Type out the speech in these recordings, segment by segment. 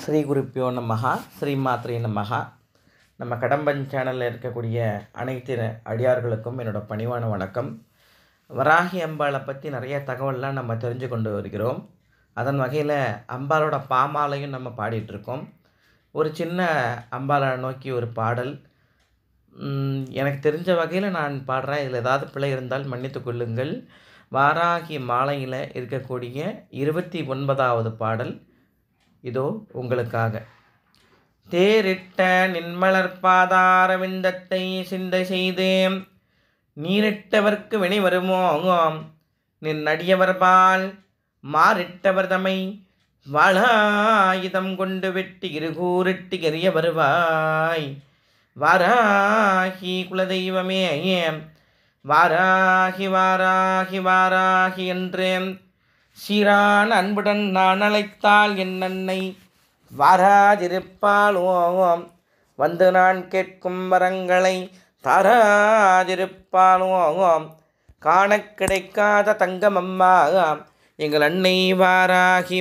ஸ்ரீ குருப்பியோ நமஹா, ஸ்ரீமாத்ரே நமஹா. நம்ம கடம்பன் சேனலில் இருக்கக்கூடிய அனைத்து அடியார்களுக்கும் என்னோடய பணிவான வணக்கம். வராகி அம்பாளை பற்றி நிறைய தகவல்லாம் நம்ம தெரிஞ்சு கொண்டு வருகிறோம். அதன் வகையில் அம்பாளோட பாமாலையும் நம்ம பாடிட்டுருக்கோம். ஒரு சின்ன அம்பாளை நோக்கி ஒரு பாடல் எனக்கு தெரிஞ்ச வகையில் நான் பாடுறேன். இதில் ஏதாவது பிழை இருந்தால் மன்னித்து கொள்ளுங்கள். வாராகி மாலையில் இருக்கக்கூடிய 29வது பாடல் இதோ உங்களுக்காக. தேரிட்ட நின்மலர் பாதாரவிந்தத்தை சிந்தை செய்தேன், நீரிட்டவர்க்கு வினை வருமோ நின் நடியவர்பால் மாறிட்டவர் தமை வாழாயுதம் கொண்டு வெட்டி இருகூரிட்டு எறிய வருவாய். வாராகி குலதெய்வமே, வாராகி வாராகி வாராகி என்றேன் சீரான அன்புடன் நான் அழைத்தால் என் அன்னை வாராதிருப்பாள். வந்து நான் கேட்கும் வரங்களை தாராதிருப்பாள். காண கிடைக்காத தங்கமம்மா எங்கள் அன்னை வாராகி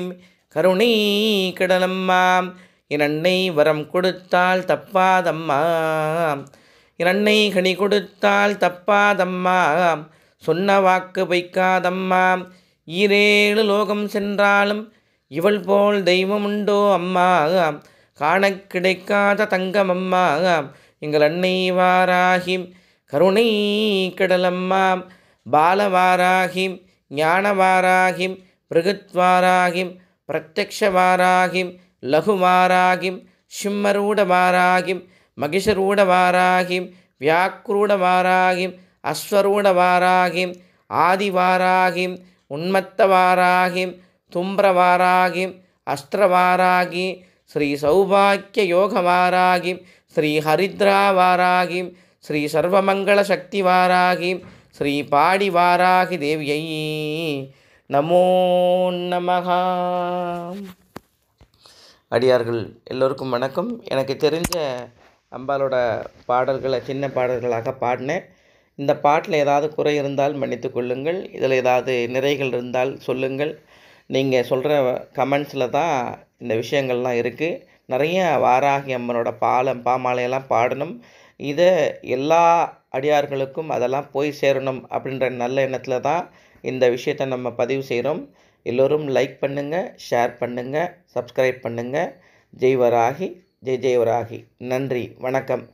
கருணை கிடலம்மா. என் அன்னை வரம் கொடுத்தால் தப்பாதம்மா, என் அன்னை கனி கொடுத்தால் தப்பாதம்மா. சொன்ன வாக்கு வைக்காதம்மா, ஈரேழு லோகம் சென்றாலும் இவள் போல் தெய்வம் உண்டோ அம்மா. காண கிடைக்காத தங்கமம்மா எங்கள் அன்னை வாராகி கருணை கடலம்மா. பாலவாராகி ஞானவாராகி பிருகுத்வாராகி பிரத்யக்ஷவாராகி லகுவாராகி சிம்மரூடவாராகி மகிஷரூடவாராகி வியாக்ரூடவாராகி அஸ்வரூடவாராகி ஆதிவாராகி உன்மத்தவாராகி தும்பிரவாராகி அஸ்திரவாராகி ஸ்ரீ சௌபாக்கிய யோகவாராகி ஸ்ரீ ஹரித்ராவாராகி ஸ்ரீ சர்வமங்கள சக்திவாராகி ஸ்ரீ பாடிவாராகி தேவியை நமோ நமஹா. அடியார்கள் எல்லோருக்கும் வணக்கம். எனக்கு தெரிஞ்ச அம்பாலோட பாடல்களை சின்ன பாடல்களாக பாடினேன். இந்த பாட்டில் ஏதாவது குறை இருந்தால் மன்னித்து கொள்ளுங்கள். இதில் ஏதாவது நிறைகள் இருந்தால் சொல்லுங்கள். நீங்கள் சொல்கிற கமெண்ட்ஸில் தான் இந்த விஷயங்கள்லாம் இருக்குது. நிறைய வாராகி அம்மனோட பாமாலையெல்லாம் பாடணும். இதை எல்லா அடியார்களுக்கும் அதெல்லாம் போய் சேரணும் அப்படின்ற நல்ல எண்ணத்தில் தான் இந்த விஷயத்தை நம்ம பதிவு செய்கிறோம். எல்லோரும் லைக் பண்ணுங்கள், ஷேர் பண்ணுங்கள், சப்ஸ்கிரைப் பண்ணுங்கள். ஜெய் வராகி, ஜெய் ஜெய் வராகி. நன்றி, வணக்கம்.